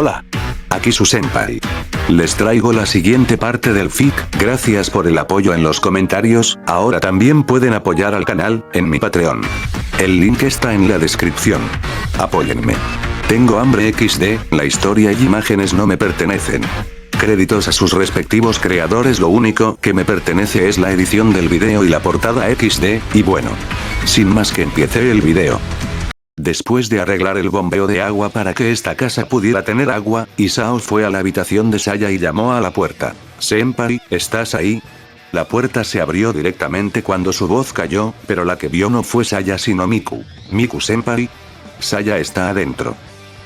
Hola. Aquí su senpai. Les traigo la siguiente parte del fic, gracias por el apoyo en los comentarios, ahora también pueden apoyar al canal, en mi Patreon. El link está en la descripción. Apóyenme. Tengo hambre XD, la historia y imágenes no me pertenecen. Créditos a sus respectivos creadores, lo único que me pertenece es la edición del video y la portada XD, y bueno. Sin más que empiece el video. Después de arreglar el bombeo de agua para que esta casa pudiera tener agua, Isao fue a la habitación de Saya y llamó a la puerta. «Senpai, ¿estás ahí?» La puerta se abrió directamente cuando su voz cayó, pero la que vio no fue Saya sino Miku. «Miku-senpai». «Saya está adentro.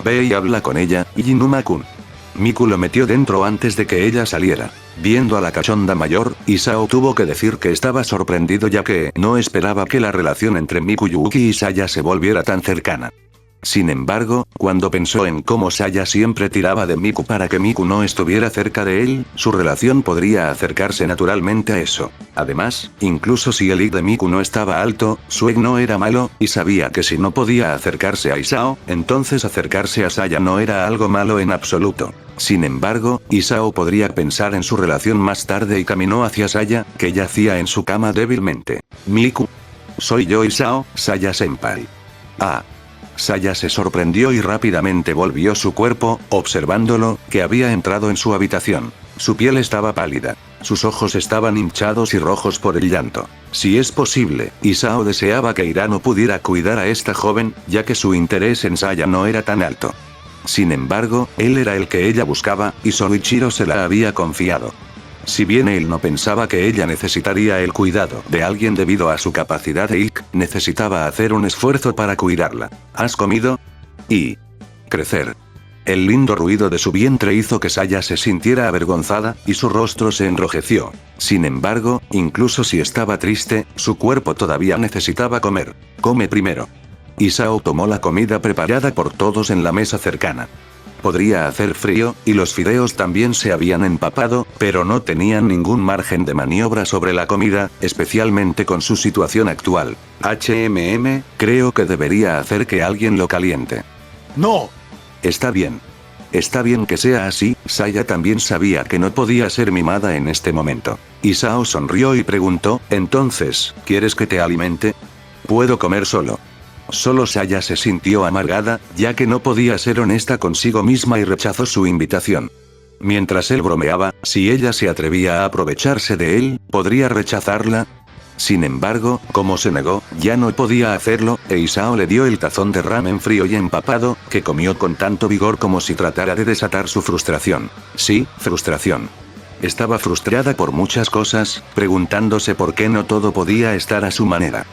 Ve y habla con ella, Inuma-kun». Miku lo metió dentro antes de que ella saliera. Viendo a la cachonda mayor, Isao tuvo que decir que estaba sorprendido ya que no esperaba que la relación entre Mikuyuki y Saya se volviera tan cercana. Sin embargo, cuando pensó en cómo Saya siempre tiraba de Miku para que Miku no estuviera cerca de él, su relación podría acercarse naturalmente a eso. Además, incluso si el IQ de Miku no estaba alto, su IQ no era malo, y sabía que si no podía acercarse a Isao, entonces acercarse a Saya no era algo malo en absoluto. Sin embargo, Isao podría pensar en su relación más tarde y caminó hacia Saya, que yacía en su cama débilmente. «Miku. Soy yo Isao, Saya-senpai». «Ah». Saya se sorprendió y rápidamente volvió su cuerpo, observándolo, que había entrado en su habitación. Su piel estaba pálida. Sus ojos estaban hinchados y rojos por el llanto. Si es posible, Isao deseaba que Hirano pudiera cuidar a esta joven, ya que su interés en Saya no era tan alto. Sin embargo, él era el que ella buscaba, y Soichiro se la había confiado. Si bien él no pensaba que ella necesitaría el cuidado de alguien debido a su capacidad de IQ, necesitaba hacer un esfuerzo para cuidarla. ¿Has comido? Y crecer. El lindo ruido de su vientre hizo que Saya se sintiera avergonzada, y su rostro se enrojeció. Sin embargo, incluso si estaba triste, su cuerpo todavía necesitaba comer. Come primero. Isao tomó la comida preparada por todos en la mesa cercana. Podría hacer frío, y los fideos también se habían empapado, pero no tenían ningún margen de maniobra sobre la comida, especialmente con su situación actual. Creo que debería hacer que alguien lo caliente. ¡No! Está bien. Está bien que sea así, Saya también sabía que no podía ser mimada en este momento. Isao sonrió y preguntó, «Entonces, ¿quieres que te alimente? Puedo comer solo». Solo Saya se sintió amargada, ya que no podía ser honesta consigo misma y rechazó su invitación. Mientras él bromeaba, si ella se atrevía a aprovecharse de él, ¿podría rechazarla? Sin embargo, como se negó, ya no podía hacerlo, e Isao le dio el tazón de ramen frío y empapado, que comió con tanto vigor como si tratara de desatar su frustración. Sí, frustración. Estaba frustrada por muchas cosas, preguntándose por qué no todo podía estar a su manera.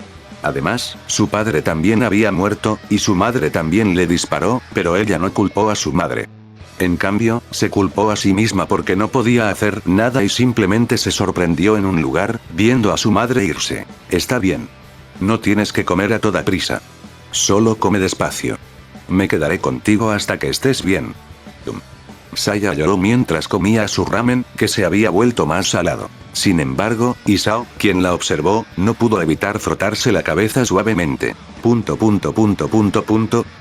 Además, su padre también había muerto, y su madre también le disparó, pero ella no culpó a su madre. En cambio, se culpó a sí misma porque no podía hacer nada y simplemente se sorprendió en un lugar, viendo a su madre irse. Está bien. No tienes que comer a toda prisa. Solo come despacio. Me quedaré contigo hasta que estés bien. Saya lloró mientras comía su ramen, que se había vuelto más salado. Sin embargo, Isao, quien la observó, no pudo evitar frotarse la cabeza suavemente.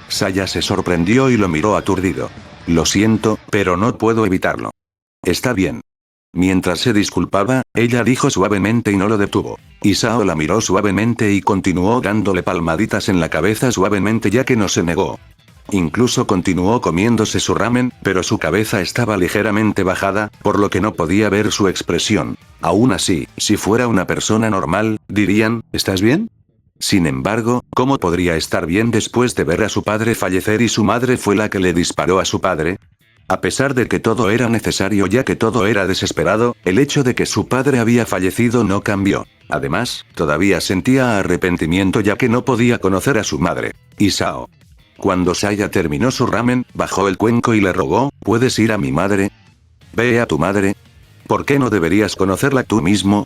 Saya se sorprendió y lo miró aturdido. Lo siento, pero no puedo evitarlo. Está bien. Mientras se disculpaba, ella dijo suavemente y no lo detuvo. Isao la miró suavemente y continuó dándole palmaditas en la cabeza suavemente ya que no se negó. Incluso continuó comiéndose su ramen, pero su cabeza estaba ligeramente bajada, por lo que no podía ver su expresión. Aún así, si fuera una persona normal, dirían, ¿estás bien? Sin embargo, ¿cómo podría estar bien después de ver a su padre fallecer y su madre fue la que le disparó a su padre? A pesar de que todo era necesario ya que todo era desesperado, el hecho de que su padre había fallecido no cambió. Además, todavía sentía arrepentimiento ya que no podía conocer a su madre. Isao. Cuando Saya terminó su ramen, bajó el cuenco y le rogó, ¿puedes ir a mi madre? Ve a tu madre. ¿Por qué no deberías conocerla tú mismo?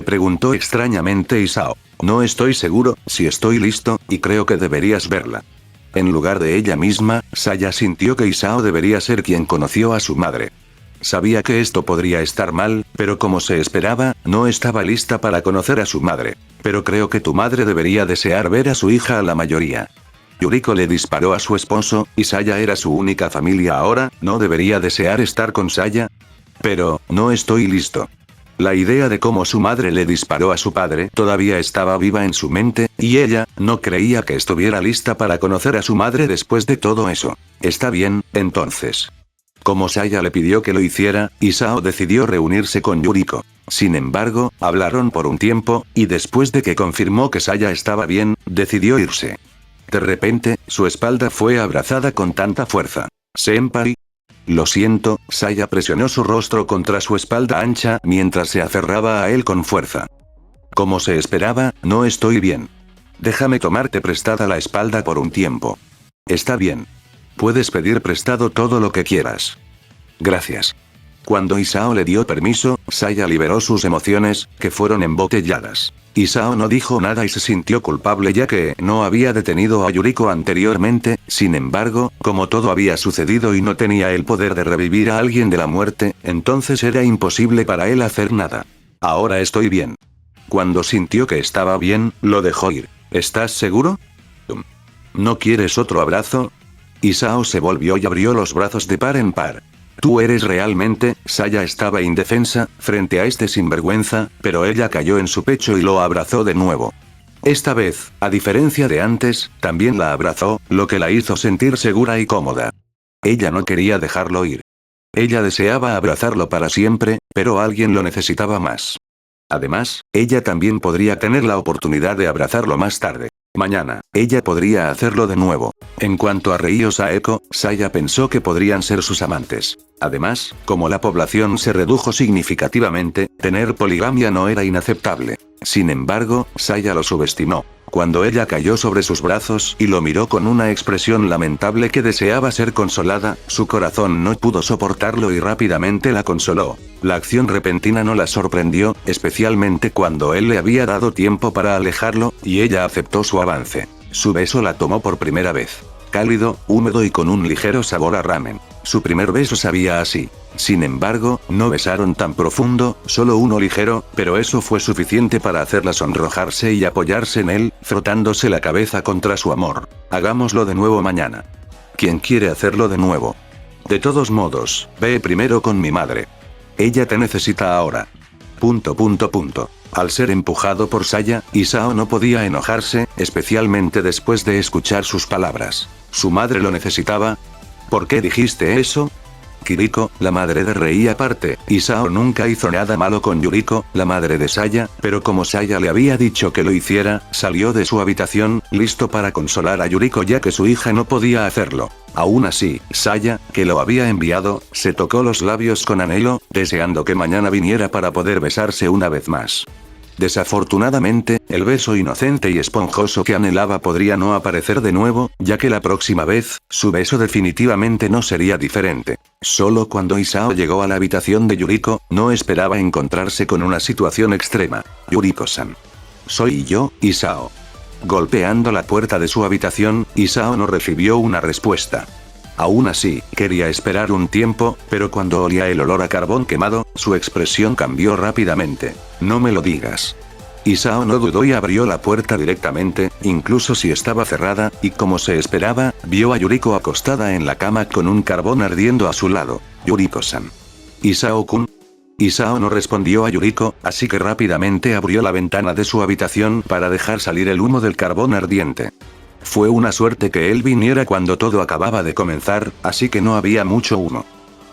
Preguntó extrañamente Isao. No estoy seguro, si estoy listo, y creo que deberías verla. En lugar de ella misma, Saya sintió que Isao debería ser quien conoció a su madre. Sabía que esto podría estar mal, pero como se esperaba, no estaba lista para conocer a su madre. Pero creo que tu madre debería desear ver a su hija a la mayoría. Yuriko le disparó a su esposo, y Saya era su única familia ahora, ¿no debería desear estar con Saya? Pero, no estoy listo. La idea de cómo su madre le disparó a su padre todavía estaba viva en su mente, y ella, no creía que estuviera lista para conocer a su madre después de todo eso. Está bien, entonces. Como Saya le pidió que lo hiciera, Isao decidió reunirse con Yuriko. Sin embargo, hablaron por un tiempo, y después de que confirmó que Saya estaba bien, decidió irse. De repente, su espalda fue abrazada con tanta fuerza. «Senpai». Lo siento, Saya presionó su rostro contra su espalda ancha mientras se aferraba a él con fuerza. Como se esperaba, no estoy bien. Déjame tomarte prestada la espalda por un tiempo. Está bien. Puedes pedir prestado todo lo que quieras. Gracias. Cuando Isao le dio permiso, Saya liberó sus emociones, que fueron embotelladas. Isao no dijo nada y se sintió culpable ya que no había detenido a Yuriko anteriormente, sin embargo, como todo había sucedido y no tenía el poder de revivir a alguien de la muerte, entonces era imposible para él hacer nada. Ahora estoy bien. Cuando sintió que estaba bien, lo dejó ir. ¿Estás seguro? ¿No quieres otro abrazo? Isao se volvió y abrió los brazos de par en par. ¿Tú eres realmente? Saya estaba indefensa, frente a este sinvergüenza, pero ella cayó en su pecho y lo abrazó de nuevo. Esta vez, a diferencia de antes, también la abrazó, lo que la hizo sentir segura y cómoda. Ella no quería dejarlo ir. Ella deseaba abrazarlo para siempre, pero alguien lo necesitaba más. Además, ella también podría tener la oportunidad de abrazarlo más tarde. Mañana, ella podría hacerlo de nuevo. En cuanto a Rei o Saeko, Saya pensó que podrían ser sus amantes. Además, como la población se redujo significativamente, tener poligamia no era inaceptable. Sin embargo, Saya lo subestimó. Cuando ella cayó sobre sus brazos y lo miró con una expresión lamentable que deseaba ser consolada, su corazón no pudo soportarlo y rápidamente la consoló. La acción repentina no la sorprendió, especialmente cuando él le había dado tiempo para alejarlo, y ella aceptó su avance. Su beso la tomó por primera vez. Cálido, húmedo y con un ligero sabor a ramen. Su primer beso sabía así. Sin embargo, no besaron tan profundo, solo uno ligero, pero eso fue suficiente para hacerla sonrojarse y apoyarse en él, frotándose la cabeza contra su amor. Hagámoslo de nuevo mañana. ¿Quién quiere hacerlo de nuevo? De todos modos, ve primero con mi madre. Ella te necesita ahora. ... Al ser empujado por Saya, Isao no podía enojarse, especialmente después de escuchar sus palabras. ¿Su madre lo necesitaba? ¿Por qué dijiste eso? Kiriko, la madre de Rei aparte, Isao nunca hizo nada malo con Yuriko, la madre de Saya, pero como Saya le había dicho que lo hiciera, salió de su habitación, listo para consolar a Yuriko ya que su hija no podía hacerlo. Aún así, Saya, que lo había enviado, se tocó los labios con anhelo, deseando que mañana viniera para poder besarse una vez más. Desafortunadamente, el beso inocente y esponjoso que anhelaba podría no aparecer de nuevo, ya que la próxima vez, su beso definitivamente no sería diferente. Solo cuando Isao llegó a la habitación de Yuriko, no esperaba encontrarse con una situación extrema. Yuriko-san. Soy yo, Isao. Golpeando la puerta de su habitación, Isao no recibió una respuesta. Aún así, quería esperar un tiempo, pero cuando olía el olor a carbón quemado, su expresión cambió rápidamente. No me lo digas. Isao no dudó y abrió la puerta directamente, incluso si estaba cerrada, y como se esperaba, vio a Yuriko acostada en la cama con un carbón ardiendo a su lado. Yuriko-san. ¿Isao-kun? Isao no respondió a Yuriko, así que rápidamente abrió la ventana de su habitación para dejar salir el humo del carbón ardiente. Fue una suerte que él viniera cuando todo acababa de comenzar, así que no había mucho humo.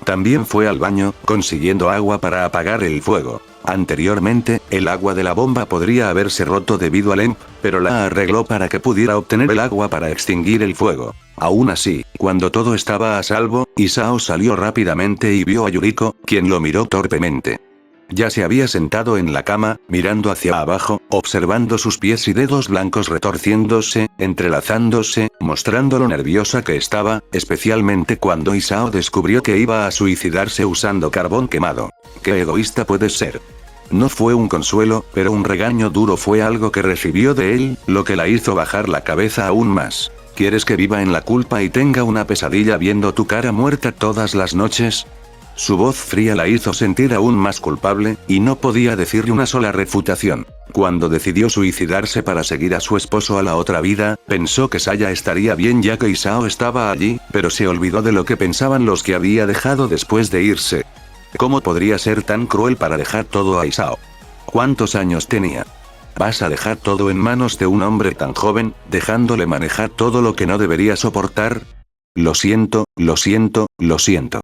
También fue al baño, consiguiendo agua para apagar el fuego. Anteriormente, el agua de la bomba podría haberse roto debido al EMP, pero la arregló para que pudiera obtener el agua para extinguir el fuego. Aún así, cuando todo estaba a salvo, Isao salió rápidamente y vio a Yuriko, quien lo miró torpemente. Ya se había sentado en la cama, mirando hacia abajo, observando sus pies y dedos blancos retorciéndose, entrelazándose, mostrando lo nerviosa que estaba, especialmente cuando Isao descubrió que iba a suicidarse usando carbón quemado. ¡Qué egoísta puedes ser! No fue un consuelo, pero un regaño duro fue algo que recibió de él, lo que la hizo bajar la cabeza aún más. ¿Quieres que viva en la culpa y tenga una pesadilla viendo tu cara muerta todas las noches? Su voz fría la hizo sentir aún más culpable, y no podía decirle una sola refutación. Cuando decidió suicidarse para seguir a su esposo a la otra vida, pensó que Saya estaría bien ya que Isao estaba allí, pero se olvidó de lo que pensaban los que había dejado después de irse. ¿Cómo podría ser tan cruel para dejar todo a Isao? ¿Cuántos años tenía? ¿Vas a dejar todo en manos de un hombre tan joven, dejándole manejar todo lo que no debería soportar? Lo siento, lo siento, lo siento.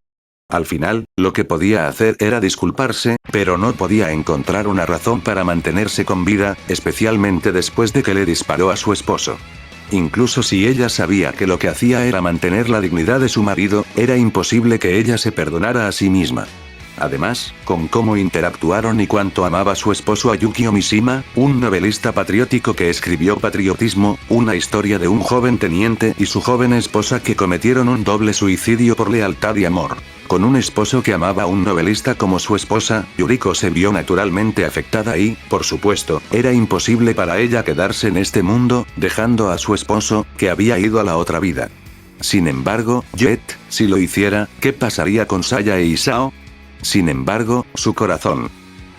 Al final, lo que podía hacer era disculparse, pero no podía encontrar una razón para mantenerse con vida, especialmente después de que le disparó a su esposo. Incluso si ella sabía que lo que hacía era mantener la dignidad de su marido, era imposible que ella se perdonara a sí misma. Además, con cómo interactuaron y cuánto amaba a su esposo a Yukio Mishima, un novelista patriótico que escribió Patriotismo, una historia de un joven teniente y su joven esposa que cometieron un doble suicidio por lealtad y amor. Con un esposo que amaba a un novelista como su esposa, Yuriko se vio naturalmente afectada y, por supuesto, era imposible para ella quedarse en este mundo, dejando a su esposo, que había ido a la otra vida. Sin embargo, Jet, si lo hiciera, ¿qué pasaría con Saya e Isao? Sin embargo, su corazón.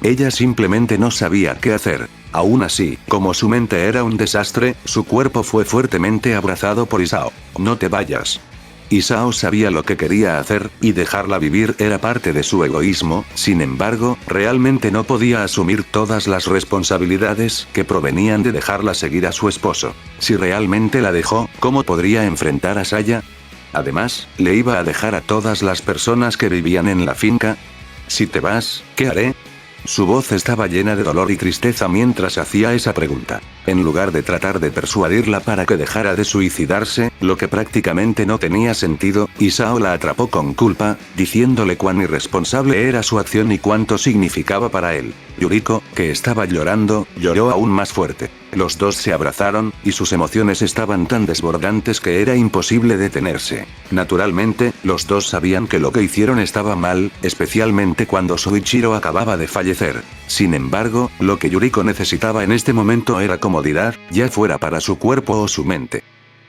Ella simplemente no sabía qué hacer. Aún así, como su mente era un desastre, su cuerpo fue fuertemente abrazado por Isao. No te vayas. Isao sabía lo que quería hacer, y dejarla vivir era parte de su egoísmo, sin embargo, realmente no podía asumir todas las responsabilidades que provenían de dejarla seguir a su esposo. Si realmente la dejó, ¿cómo podría enfrentar a Saya? Además, ¿le iba a dejar a todas las personas que vivían en la finca? Si te vas, ¿qué haré? Su voz estaba llena de dolor y tristeza mientras hacía esa pregunta. En lugar de tratar de persuadirla para que dejara de suicidarse, lo que prácticamente no tenía sentido, Isao la atrapó con culpa, diciéndole cuán irresponsable era su acción y cuánto significaba para él. Yuriko, que estaba llorando, lloró aún más fuerte. Los dos se abrazaron, y sus emociones estaban tan desbordantes que era imposible detenerse. Naturalmente, los dos sabían que lo que hicieron estaba mal, especialmente cuando Soichiro acababa de fallecer. Sin embargo, lo que Yuriko necesitaba en este momento era comodidad, ya fuera para su cuerpo o su mente.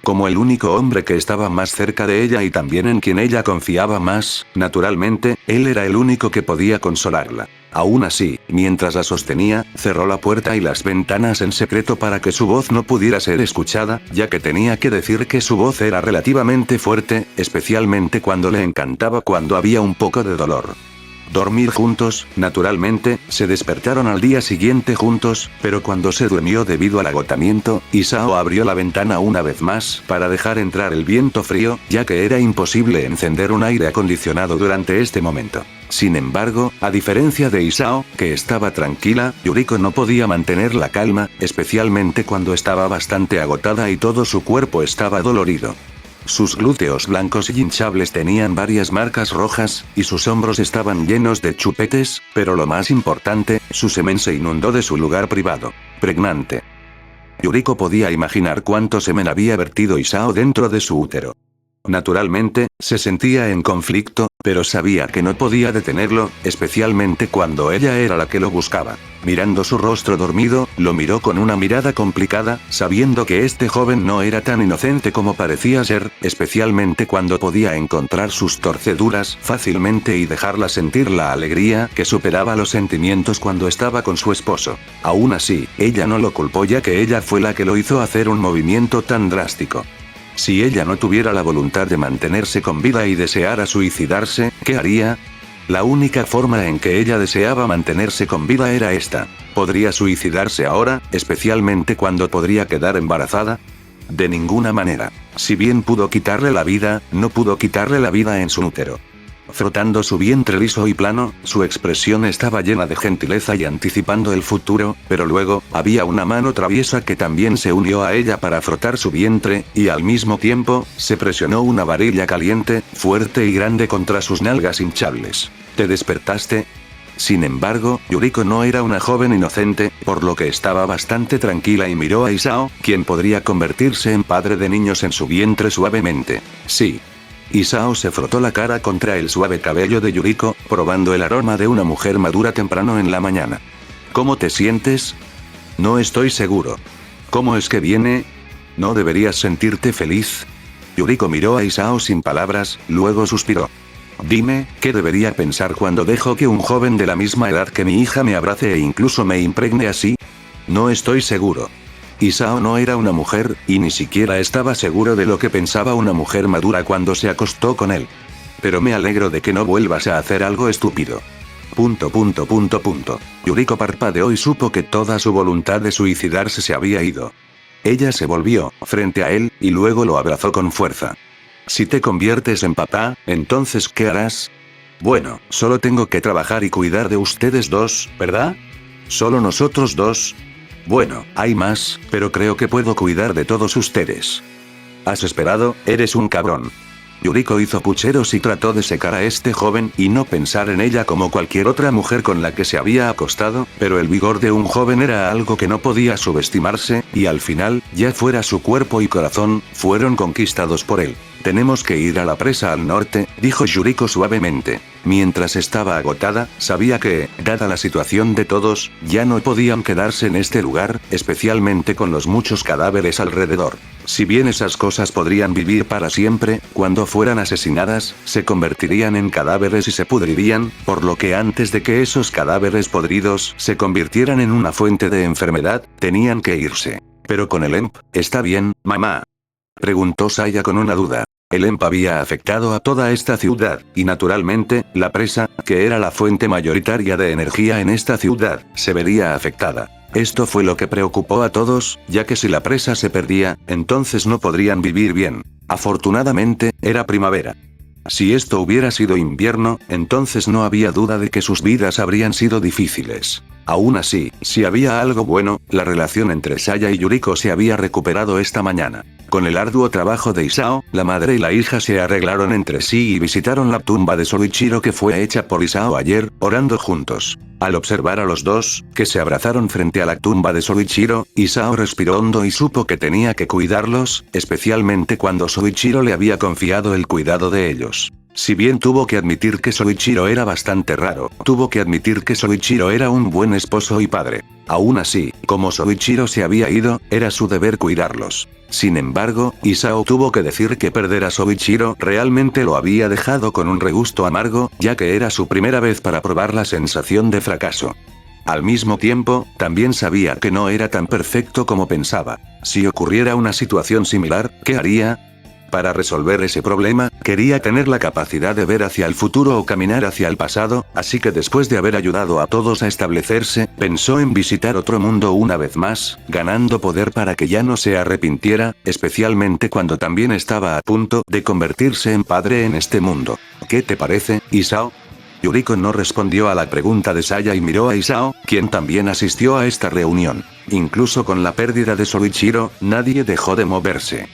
Como el único hombre que estaba más cerca de ella y también en quien ella confiaba más, naturalmente, él era el único que podía consolarla. Aún así, mientras la sostenía, cerró la puerta y las ventanas en secreto para que su voz no pudiera ser escuchada, ya que tenía que decir que su voz era relativamente fuerte, especialmente cuando le encantaba cuando había un poco de dolor. Dormir juntos, naturalmente, se despertaron al día siguiente juntos, pero cuando se durmió debido al agotamiento, Isao abrió la ventana una vez más para dejar entrar el viento frío, ya que era imposible encender un aire acondicionado durante este momento. Sin embargo, a diferencia de Isao, que estaba tranquila, Yuriko no podía mantener la calma, especialmente cuando estaba bastante agotada y todo su cuerpo estaba dolorido. Sus glúteos blancos y hinchables tenían varias marcas rojas, y sus hombros estaban llenos de chupetes, pero lo más importante, su semen se inundó de su lugar privado. Pregnante. Yuriko podía imaginar cuánto semen había vertido Isao dentro de su útero. Naturalmente, se sentía en conflicto, pero sabía que no podía detenerlo, especialmente cuando ella era la que lo buscaba. Mirando su rostro dormido, lo miró con una mirada complicada, sabiendo que este joven no era tan inocente como parecía ser, especialmente cuando podía encontrar sus torceduras fácilmente y dejarla sentir la alegría que superaba los sentimientos cuando estaba con su esposo. Aún así, ella no lo culpó ya que ella fue la que lo hizo hacer un movimiento tan drástico. Si ella no tuviera la voluntad de mantenerse con vida y deseara suicidarse, ¿qué haría? La única forma en que ella deseaba mantenerse con vida era esta. ¿Podría suicidarse ahora, especialmente cuando podría quedar embarazada? De ninguna manera. Si bien pudo quitarle la vida, no pudo quitarle la vida en su útero. Frotando su vientre liso y plano, su expresión estaba llena de gentileza y anticipando el futuro, pero luego, había una mano traviesa que también se unió a ella para frotar su vientre, y al mismo tiempo, se presionó una varilla caliente, fuerte y grande contra sus nalgas hinchables. ¿Te despertaste? Sin embargo, Yuriko no era una joven inocente, por lo que estaba bastante tranquila y miró a Isao, quien podría convertirse en padre de niños en su vientre suavemente. Sí. Isao se frotó la cara contra el suave cabello de Yuriko, probando el aroma de una mujer madura temprano en la mañana. ¿Cómo te sientes? No estoy seguro. ¿Cómo es que viene? ¿No deberías sentirte feliz? Yuriko miró a Isao sin palabras, luego suspiró. Dime, ¿qué debería pensar cuando dejo que un joven de la misma edad que mi hija me abrace e incluso me impregne así? No estoy seguro. Isao no era una mujer, y ni siquiera estaba seguro de lo que pensaba una mujer madura cuando se acostó con él. Pero me alegro de que no vuelvas a hacer algo estúpido. ... Yuriko parpadeó y supo que toda su voluntad de suicidarse se había ido. Ella se volvió frente a él, y luego lo abrazó con fuerza. Si te conviertes en papá, entonces ¿qué harás? Bueno, solo tengo que trabajar y cuidar de ustedes dos, ¿verdad? ¿Solo nosotros dos? Bueno, hay más, pero creo que puedo cuidar de todos ustedes. ¿Has esperado? Eres un cabrón. Yuriko hizo pucheros y trató de secar a este joven y no pensar en ella como cualquier otra mujer con la que se había acostado, pero el vigor de un joven era algo que no podía subestimarse, y al final, ya fuera su cuerpo y corazón, fueron conquistados por él. Tenemos que ir a la presa al norte, dijo Yuriko suavemente. Mientras estaba agotada, sabía que, dada la situación de todos, ya no podían quedarse en este lugar, especialmente con los muchos cadáveres alrededor. Si bien esas cosas podrían vivir para siempre, cuando fueran asesinadas, se convertirían en cadáveres y se pudrirían, por lo que antes de que esos cadáveres podridos se convirtieran en una fuente de enfermedad, tenían que irse. Pero con el EMP, ¿está bien, mamá?, preguntó Saya con una duda. El EMP había afectado a toda esta ciudad, y naturalmente, la presa, que era la fuente mayoritaria de energía en esta ciudad, se vería afectada. Esto fue lo que preocupó a todos, ya que si la presa se perdía, entonces no podrían vivir bien. Afortunadamente, era primavera. Si esto hubiera sido invierno, entonces no había duda de que sus vidas habrían sido difíciles. Aún así, si había algo bueno, la relación entre Saya y Yuriko se había recuperado esta mañana. Con el arduo trabajo de Isao, la madre y la hija se arreglaron entre sí y visitaron la tumba de Soichiro que fue hecha por Isao ayer, orando juntos. Al observar a los dos, que se abrazaron frente a la tumba de Soichiro, Isao respiró hondo y supo que tenía que cuidarlos, especialmente cuando Soichiro le había confiado el cuidado de ellos. Si bien tuvo que admitir que Soichiro era bastante raro, tuvo que admitir que Soichiro era un buen esposo y padre. Aún así, como Soichiro se había ido, era su deber cuidarlos. Sin embargo, Isao tuvo que decir que perder a Soichiro realmente lo había dejado con un regusto amargo, ya que era su primera vez para probar la sensación de fracaso. Al mismo tiempo, también sabía que no era tan perfecto como pensaba. Si ocurriera una situación similar, ¿qué haría? Para resolver ese problema, quería tener la capacidad de ver hacia el futuro o caminar hacia el pasado, así que después de haber ayudado a todos a establecerse, pensó en visitar otro mundo una vez más, ganando poder para que ya no se arrepintiera, especialmente cuando también estaba a punto de convertirse en padre en este mundo. ¿Qué te parece, Isao? Yuriko no respondió a la pregunta de Saya y miró a Isao, quien también asistió a esta reunión. Incluso con la pérdida de Soichiro, nadie dejó de moverse.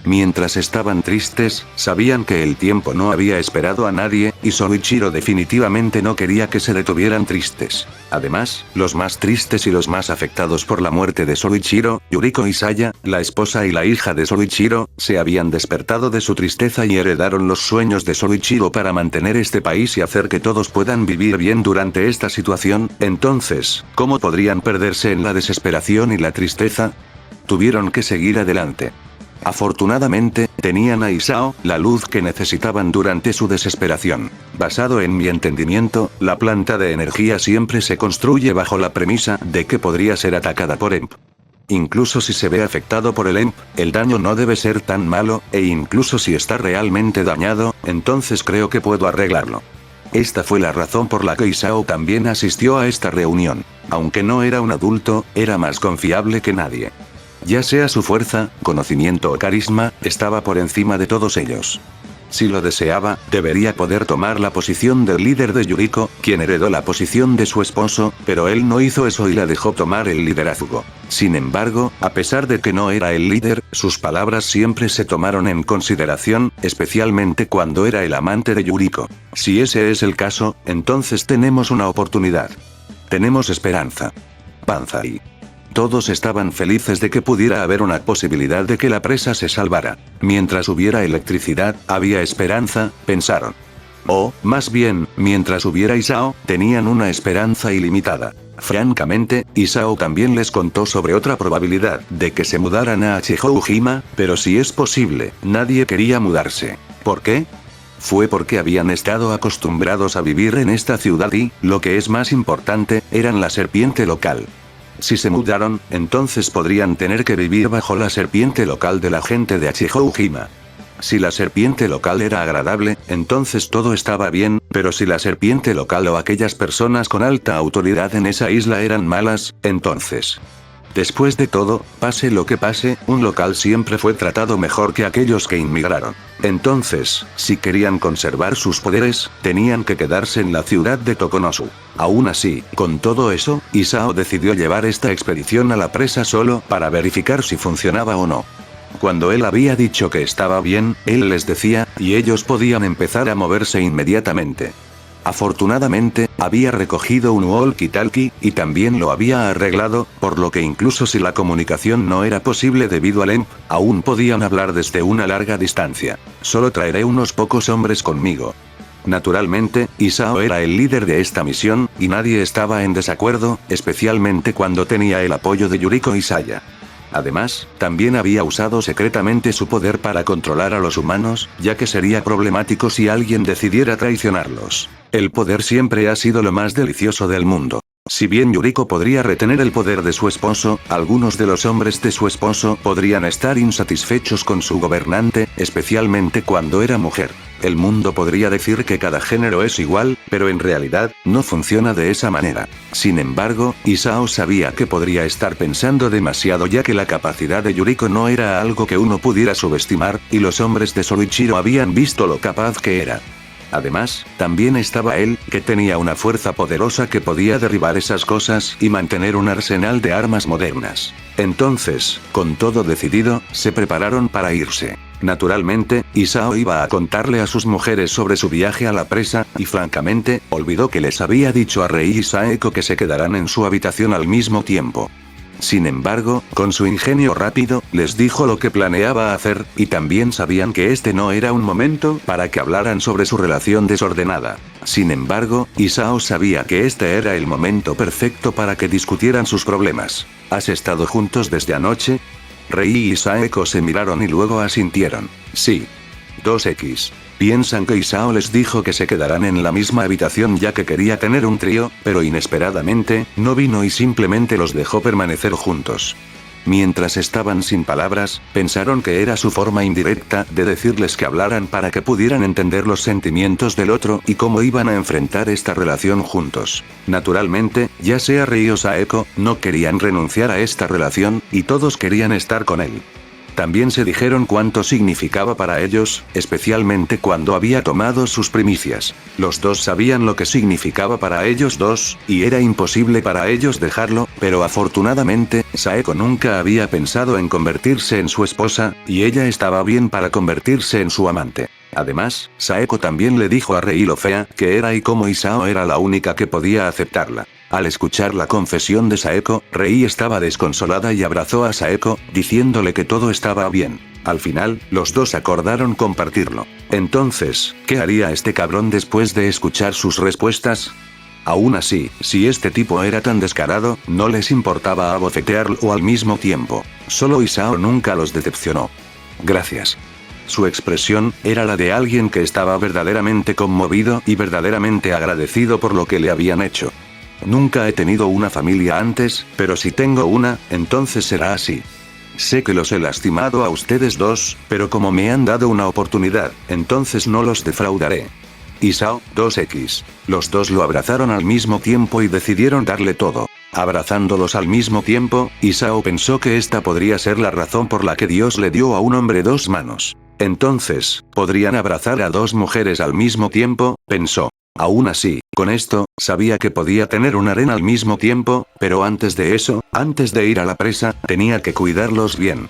Mientras estaban tristes, sabían que el tiempo no había esperado a nadie, y Soichiro definitivamente no quería que se detuvieran tristes. Además, los más tristes y los más afectados por la muerte de Soichiro, Yuriko y Saya, la esposa y la hija de Soichiro, se habían despertado de su tristeza y heredaron los sueños de Soichiro para mantener este país y hacer que todos puedan vivir bien durante esta situación. Entonces, ¿cómo podrían perderse en la desesperación y la tristeza? Tuvieron que seguir adelante. Afortunadamente, tenían a Isao, la luz que necesitaban durante su desesperación. Basado en mi entendimiento, la planta de energía siempre se construye bajo la premisa de que podría ser atacada por EMP. Incluso si se ve afectado por el EMP, el daño no debe ser tan malo, e incluso si está realmente dañado, entonces creo que puedo arreglarlo. Esta fue la razón por la que Isao también asistió a esta reunión. Aunque no era un adulto, era más confiable que nadie. Ya sea su fuerza, conocimiento o carisma, estaba por encima de todos ellos. Si lo deseaba, debería poder tomar la posición del líder de Yuriko, quien heredó la posición de su esposo, pero él no hizo eso y la dejó tomar el liderazgo. Sin embargo, a pesar de que no era el líder, sus palabras siempre se tomaron en consideración, especialmente cuando era el amante de Yuriko. Si ese es el caso, entonces tenemos una oportunidad. Tenemos esperanza. Banzai. Todos estaban felices de que pudiera haber una posibilidad de que la presa se salvara. Mientras hubiera electricidad, había esperanza, pensaron. O, más bien, mientras hubiera Isao, tenían una esperanza ilimitada. Francamente, Isao también les contó sobre otra probabilidad de que se mudaran a Chihoujima, pero si es posible, nadie quería mudarse. ¿Por qué? Fue porque habían estado acostumbrados a vivir en esta ciudad y, lo que es más importante, eran la serpiente local. Si se mudaron, entonces podrían tener que vivir bajo la serpiente local de la gente de Achihoujima. Si la serpiente local era agradable, entonces todo estaba bien, pero si la serpiente local o aquellas personas con alta autoridad en esa isla eran malas, entonces... Después de todo, pase lo que pase, un local siempre fue tratado mejor que aquellos que inmigraron. Entonces, si querían conservar sus poderes, tenían que quedarse en la ciudad de Tokonosu. Aún así, con todo eso, Isao decidió llevar esta expedición a la presa solo para verificar si funcionaba o no. Cuando él había dicho que estaba bien, él les decía, y ellos podían empezar a moverse inmediatamente. Afortunadamente, había recogido un walkie-talkie, y también lo había arreglado, por lo que incluso si la comunicación no era posible debido al EMP, aún podían hablar desde una larga distancia. Solo traeré unos pocos hombres conmigo. Naturalmente, Isao era el líder de esta misión, y nadie estaba en desacuerdo, especialmente cuando tenía el apoyo de Yuriko Isaya. Además, también había usado secretamente su poder para controlar a los humanos, ya que sería problemático si alguien decidiera traicionarlos. El poder siempre ha sido lo más delicioso del mundo. Si bien Yuriko podría retener el poder de su esposo, algunos de los hombres de su esposo podrían estar insatisfechos con su gobernante, especialmente cuando era mujer. El mundo podría decir que cada género es igual, pero en realidad, no funciona de esa manera. Sin embargo, Isao sabía que podría estar pensando demasiado ya que la capacidad de Yuriko no era algo que uno pudiera subestimar, y los hombres de Soichiro habían visto lo capaz que era. Además, también estaba él, que tenía una fuerza poderosa que podía derribar esas cosas y mantener un arsenal de armas modernas. Entonces, con todo decidido, se prepararon para irse. Naturalmente, Isao iba a contarle a sus mujeres sobre su viaje a la presa, y francamente, olvidó que les había dicho a Rei y Saeko que se quedaran en su habitación al mismo tiempo. Sin embargo, con su ingenio rápido, les dijo lo que planeaba hacer, y también sabían que este no era un momento para que hablaran sobre su relación desordenada. Sin embargo, Isao sabía que este era el momento perfecto para que discutieran sus problemas. ¿Has estado juntos desde anoche? Rei y Saeko se miraron y luego asintieron. Sí. 2X. Piensan que Isao les dijo que se quedarán en la misma habitación ya que quería tener un trío, pero inesperadamente, no vino y simplemente los dejó permanecer juntos. Mientras estaban sin palabras, pensaron que era su forma indirecta de decirles que hablaran para que pudieran entender los sentimientos del otro y cómo iban a enfrentar esta relación juntos. Naturalmente, ya sea Rei o Saeko, no querían renunciar a esta relación, y todos querían estar con él. También se dijeron cuánto significaba para ellos, especialmente cuando había tomado sus primicias. Los dos sabían lo que significaba para ellos dos, y era imposible para ellos dejarlo, pero afortunadamente, Saeko nunca había pensado en convertirse en su esposa, y ella estaba bien para convertirse en su amante. Además, Saeko también le dijo a Rei lo fea que era y como Isao era la única que podía aceptarla. Al escuchar la confesión de Saeko, Rei estaba desconsolada y abrazó a Saeko, diciéndole que todo estaba bien. Al final, los dos acordaron compartirlo. Entonces, ¿qué haría este cabrón después de escuchar sus respuestas? Aún así, si este tipo era tan descarado, no les importaba abofetearlo al mismo tiempo. Solo Isao nunca los decepcionó. Gracias. Su expresión era la de alguien que estaba verdaderamente conmovido y verdaderamente agradecido por lo que le habían hecho. Nunca he tenido una familia antes, pero si tengo una, entonces será así. Sé que los he lastimado a ustedes dos, pero como me han dado una oportunidad, entonces no los defraudaré. Isao, 2X. Los dos lo abrazaron al mismo tiempo y decidieron darle todo. Abrazándolos al mismo tiempo, Isao pensó que esta podría ser la razón por la que Dios le dio a un hombre dos manos. Entonces, ¿podrían abrazar a dos mujeres al mismo tiempo?, pensó. Aún así, con esto, sabía que podía tener un harén al mismo tiempo, pero antes de eso, antes de ir a la presa, tenía que cuidarlos bien.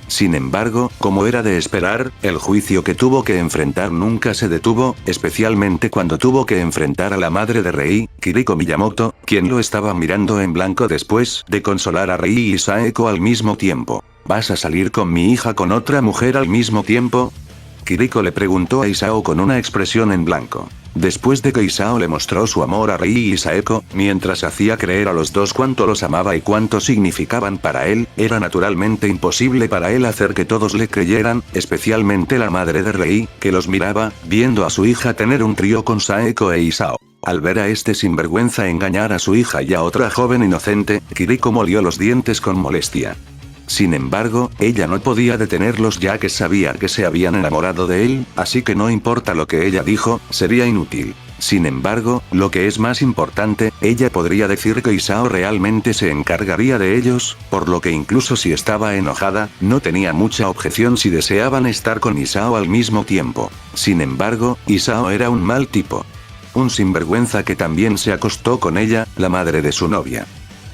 Sin embargo, como era de esperar, el juicio que tuvo que enfrentar nunca se detuvo, especialmente cuando tuvo que enfrentar a la madre de Rei, Kiriko Miyamoto, quien lo estaba mirando en blanco después de consolar a Rei y Saeko al mismo tiempo. ¿Vas a salir con mi hija con otra mujer al mismo tiempo? Kiriko le preguntó a Isao con una expresión en blanco. Después de que Isao le mostró su amor a Rei y Saeko, mientras hacía creer a los dos cuánto los amaba y cuánto significaban para él, era naturalmente imposible para él hacer que todos le creyeran, especialmente la madre de Rei, que los miraba, viendo a su hija tener un trío con Saeko e Isao. Al ver a este sinvergüenza engañar a su hija y a otra joven inocente, Kiriko molió los dientes con molestia. Sin embargo, ella no podía detenerlos ya que sabía que se habían enamorado de él, así que no importa lo que ella dijo, sería inútil. Sin embargo, lo que es más importante, ella podría decir que Isao realmente se encargaría de ellos, por lo que incluso si estaba enojada, no tenía mucha objeción si deseaban estar con Isao al mismo tiempo. Sin embargo, Isao era un mal tipo. Un sinvergüenza que también se acostó con ella, la madre de su novia.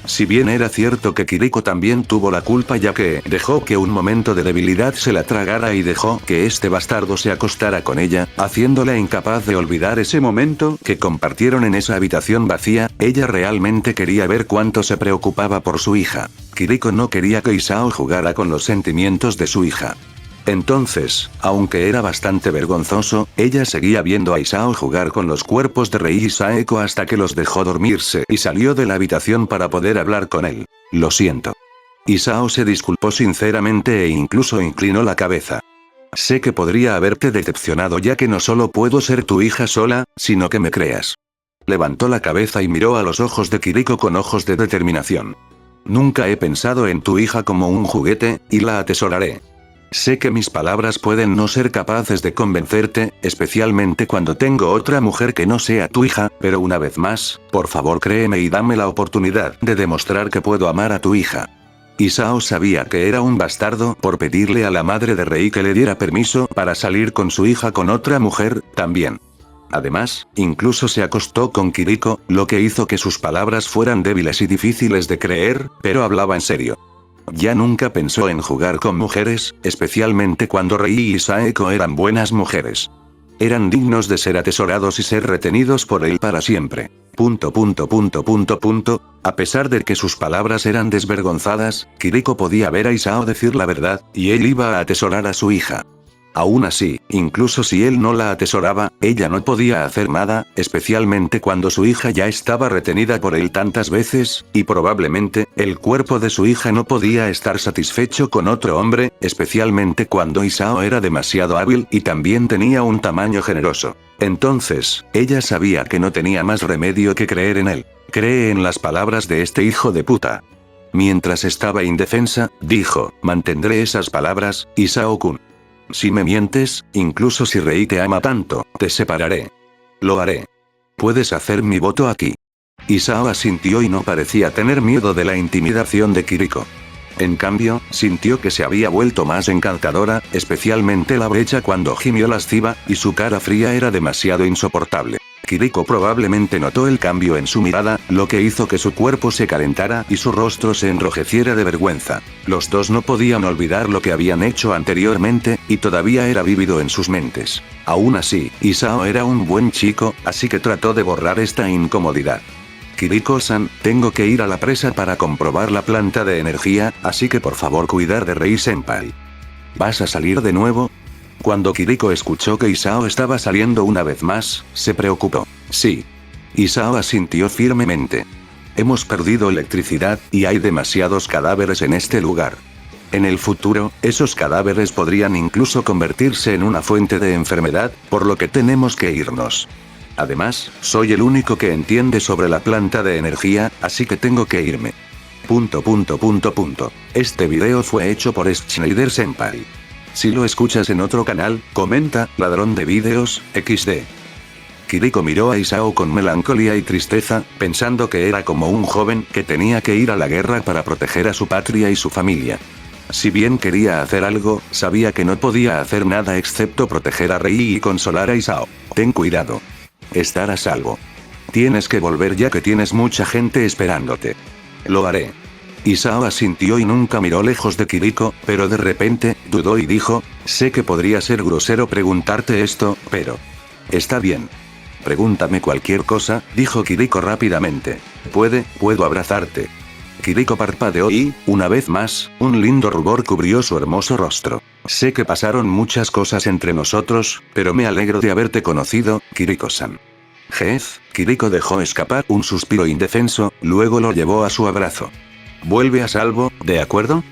Si bien era cierto que Kiriko también tuvo la culpa ya que dejó que un momento de debilidad se la tragara y dejó que este bastardo se acostara con ella, haciéndola incapaz de olvidar ese momento que compartieron en esa habitación vacía, ella realmente quería ver cuánto se preocupaba por su hija. Kiriko no quería que Isao jugara con los sentimientos de su hija. Entonces, aunque era bastante vergonzoso, ella seguía viendo a Isao jugar con los cuerpos de Rei y Saeko hasta que los dejó dormirse y salió de la habitación para poder hablar con él. Lo siento. Isao se disculpó sinceramente e incluso inclinó la cabeza. Sé que podría haberte decepcionado ya que no solo puedo ser tu hija sola, sino que me creas. Levantó la cabeza y miró a los ojos de Kiriko con ojos de determinación. Nunca he pensado en tu hija como un juguete, y la atesoraré. Sé que mis palabras pueden no ser capaces de convencerte, especialmente cuando tengo otra mujer que no sea tu hija, pero una vez más, por favor créeme y dame la oportunidad de demostrar que puedo amar a tu hija. Isao sabía que era un bastardo por pedirle a la madre de Rei que le diera permiso para salir con su hija con otra mujer, también. Además, incluso se acostó con Kiriko, lo que hizo que sus palabras fueran débiles y difíciles de creer, pero hablaba en serio. Ya nunca pensó en jugar con mujeres, especialmente cuando Rei y Saeko eran buenas mujeres. Eran dignos de ser atesorados y ser retenidos por él para siempre. A pesar de que sus palabras eran desvergonzadas, Kiriko podía ver a Isao decir la verdad, y él iba a atesorar a su hija. Aún así, incluso si él no la atesoraba, ella no podía hacer nada, especialmente cuando su hija ya estaba retenida por él tantas veces, y probablemente, el cuerpo de su hija no podía estar satisfecho con otro hombre, especialmente cuando Isao era demasiado hábil y también tenía un tamaño generoso. Entonces, ella sabía que no tenía más remedio que creer en él. Cree en las palabras de este hijo de puta. Mientras estaba indefensa, dijo, mantendré esas palabras, Isao-kun. Si me mientes, incluso si Rei te ama tanto, te separaré. Lo haré. Puedes hacer mi voto aquí. Isao asintió y no parecía tener miedo de la intimidación de Kiriko. En cambio, sintió que se había vuelto más encantadora, especialmente la brecha cuando gimió lasciva, y su cara fría era demasiado insoportable. Kiriko probablemente notó el cambio en su mirada, lo que hizo que su cuerpo se calentara y su rostro se enrojeciera de vergüenza. Los dos no podían olvidar lo que habían hecho anteriormente, y todavía era vívido en sus mentes. Aún así, Isao era un buen chico, así que trató de borrar esta incomodidad. Kiriko-san, tengo que ir a la presa para comprobar la planta de energía, así que por favor cuidar de Rei-senpai. ¿Vas a salir de nuevo? Cuando Kiriko escuchó que Isao estaba saliendo una vez más, se preocupó. Sí. Isao asintió firmemente. Hemos perdido electricidad, y hay demasiados cadáveres en este lugar. En el futuro, esos cadáveres podrían incluso convertirse en una fuente de enfermedad, por lo que tenemos que irnos. Además, soy el único que entiende sobre la planta de energía, así que tengo que irme. Este video fue hecho por Schneider Senpai. Si lo escuchas en otro canal, comenta, ladrón de vídeos, XD. Kiriko miró a Isao con melancolía y tristeza, pensando que era como un joven que tenía que ir a la guerra para proteger a su patria y su familia. Si bien quería hacer algo, sabía que no podía hacer nada excepto proteger a Rei y consolar a Isao. Ten cuidado. Estar a salvo. Tienes que volver ya que tienes mucha gente esperándote. Lo haré. Isao asintió y nunca miró lejos de Kiriko, pero de repente, dudó y dijo, sé que podría ser grosero preguntarte esto, pero... Está bien. Pregúntame cualquier cosa, dijo Kiriko rápidamente. Puedo abrazarte. Kiriko parpadeó y, una vez más, un lindo rubor cubrió su hermoso rostro. Sé que pasaron muchas cosas entre nosotros, pero me alegro de haberte conocido, Kiriko-san. Kiriko dejó escapar un suspiro indefenso, luego lo llevó a su abrazo. Vuelve a salvo, ¿de acuerdo?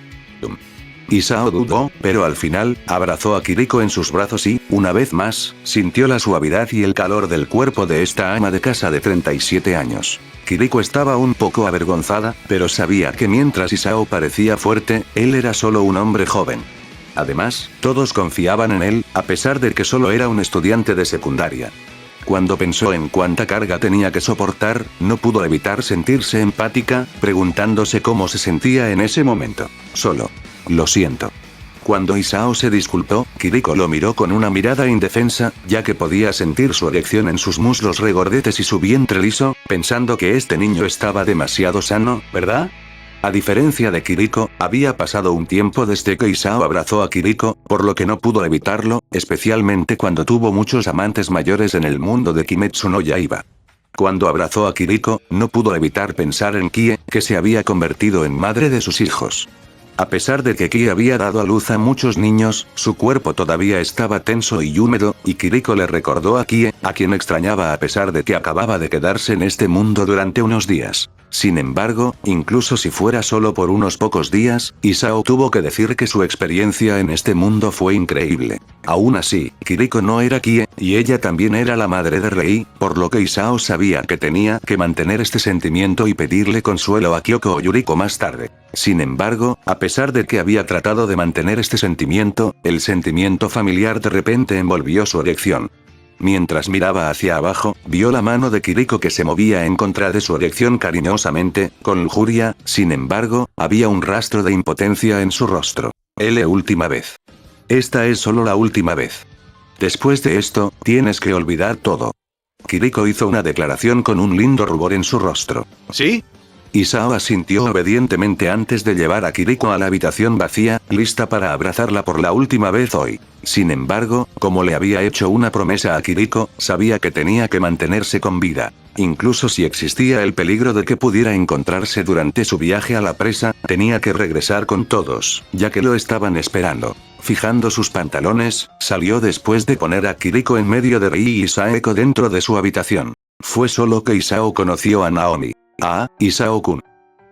Isao dudó, pero al final, abrazó a Kiriko en sus brazos y, una vez más, sintió la suavidad y el calor del cuerpo de esta ama de casa de 37 años. Kiriko estaba un poco avergonzada, pero sabía que mientras Isao parecía fuerte, él era solo un hombre joven. Además, todos confiaban en él, a pesar de que solo era un estudiante de secundaria. Cuando pensó en cuánta carga tenía que soportar, no pudo evitar sentirse empática, preguntándose cómo se sentía en ese momento. Solo. Lo siento. Cuando Isao se disculpó, Kiriko lo miró con una mirada indefensa, ya que podía sentir su erección en sus muslos regordetes y su vientre liso, pensando que este niño estaba demasiado sano, ¿verdad? A diferencia de Kiriko, había pasado un tiempo desde que Isao abrazó a Kiriko, por lo que no pudo evitarlo, especialmente cuando tuvo muchos amantes mayores en el mundo de Kimetsu no Yaiba. Cuando abrazó a Kiriko, no pudo evitar pensar en Kie, que se había convertido en madre de sus hijos. A pesar de que Kie había dado a luz a muchos niños, su cuerpo todavía estaba tenso y húmedo, y Kiriko le recordó a Kie, a quien extrañaba a pesar de que acababa de quedarse en este mundo durante unos días. Sin embargo, incluso si fuera solo por unos pocos días, Isao tuvo que decir que su experiencia en este mundo fue increíble. Aún así, Kiriko no era Kie, y ella también era la madre de Rei, por lo que Isao sabía que tenía que mantener este sentimiento y pedirle consuelo a Kyoko o Yuriko más tarde. Sin embargo, a pesar de que había tratado de mantener este sentimiento, el sentimiento familiar de repente envolvió su erección. Mientras miraba hacia abajo, vio la mano de Kiriko que se movía en contra de su erección cariñosamente, con lujuria, sin embargo, había un rastro de impotencia en su rostro. Última vez. Esta es solo la última vez. Después de esto, tienes que olvidar todo. Kiriko hizo una declaración con un lindo rubor en su rostro. ¿Sí? Isao asintió obedientemente antes de llevar a Kiriko a la habitación vacía, lista para abrazarla por la última vez hoy. Sin embargo, como le había hecho una promesa a Kiriko, sabía que tenía que mantenerse con vida. Incluso si existía el peligro de que pudiera encontrarse durante su viaje a la presa, tenía que regresar con todos, ya que lo estaban esperando. Fijando sus pantalones, salió después de poner a Kiriko en medio de Rei y Saeko dentro de su habitación. Fue solo que Isao conoció a Naomi. Ah, Isao-kun.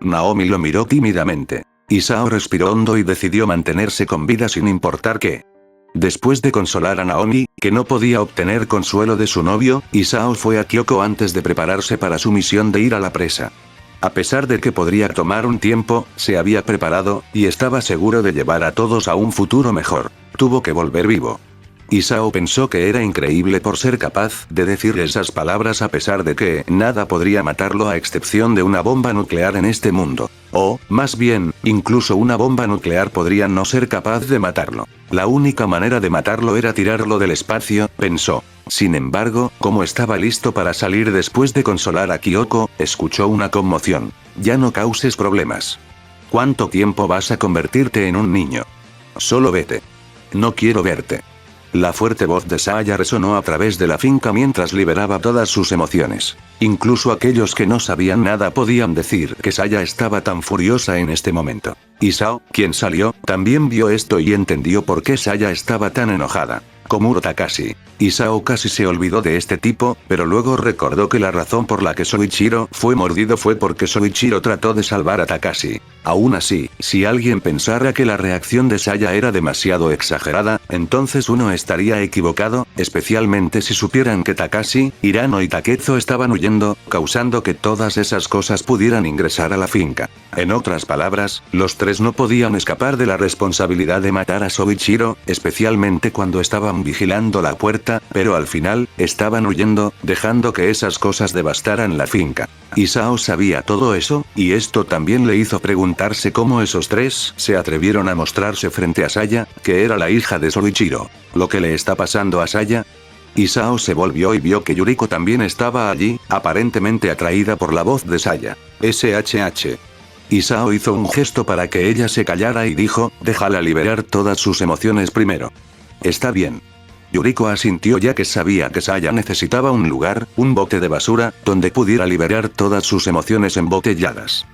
Naomi lo miró tímidamente. Isao respiró hondo y decidió mantenerse con vida sin importar qué. Después de consolar a Naomi, que no podía obtener consuelo de su novio, Isao fue a Kyoko antes de prepararse para su misión de ir a la presa. A pesar de que podría tomar un tiempo, se había preparado, y estaba seguro de llevar a todos a un futuro mejor. Tuvo que volver vivo. Isao pensó que era increíble por ser capaz de decir esas palabras a pesar de que nada podría matarlo a excepción de una bomba nuclear en este mundo. O, más bien, incluso una bomba nuclear podría no ser capaz de matarlo. La única manera de matarlo era tirarlo del espacio, pensó. Sin embargo, como estaba listo para salir después de consolar a Kyoko, escuchó una conmoción. Ya no causes problemas. ¿Cuánto tiempo vas a convertirte en un niño? Solo vete. No quiero verte. La fuerte voz de Saya resonó a través de la finca mientras liberaba todas sus emociones. Incluso aquellos que no sabían nada podían decir que Saya estaba tan furiosa en este momento. Isao, quien salió, también vio esto y entendió por qué Saya estaba tan enojada. Komuro Takashi. Isao casi se olvidó de este tipo, pero luego recordó que la razón por la que Soichiro fue mordido fue porque Soichiro trató de salvar a Takashi. Aún así, si alguien pensara que la reacción de Saya era demasiado exagerada, entonces uno estaría equivocado, especialmente si supieran que Takashi, Hirano y Takezo estaban huyendo, causando que todas esas cosas pudieran ingresar a la finca. En otras palabras, los tres no podían escapar de la responsabilidad de matar a Soichiro, especialmente cuando estaban vigilando la puerta, pero al final, estaban huyendo, dejando que esas cosas devastaran la finca. Isao sabía todo eso, y esto también le hizo preguntarse cómo esos tres se atrevieron a mostrarse frente a Saya, que era la hija de Soichiro. ¿Lo que le está pasando a Saya? Isao se volvió y vio que Yuriko también estaba allí, aparentemente atraída por la voz de Saya. SHH. Isao hizo un gesto para que ella se callara y dijo, déjala liberar todas sus emociones primero. Está bien. Yuriko asintió ya que sabía que Saya necesitaba un lugar, un bote de basura, donde pudiera liberar todas sus emociones embotelladas.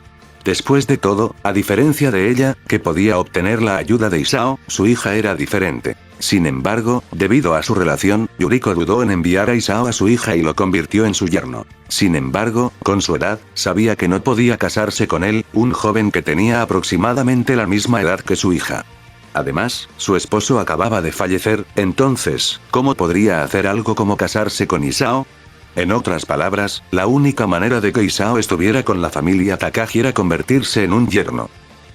Después de todo, a diferencia de ella, que podía obtener la ayuda de Isao, su hija era diferente. Sin embargo, debido a su relación, Yuriko dudó en enviar a Isao a su hija y lo convirtió en su yerno. Sin embargo, con su edad, sabía que no podía casarse con él, un joven que tenía aproximadamente la misma edad que su hija. Además, su esposo acababa de fallecer, entonces, ¿cómo podría hacer algo como casarse con Isao? En otras palabras, la única manera de que Isao estuviera con la familia Takashi era convertirse en un yerno.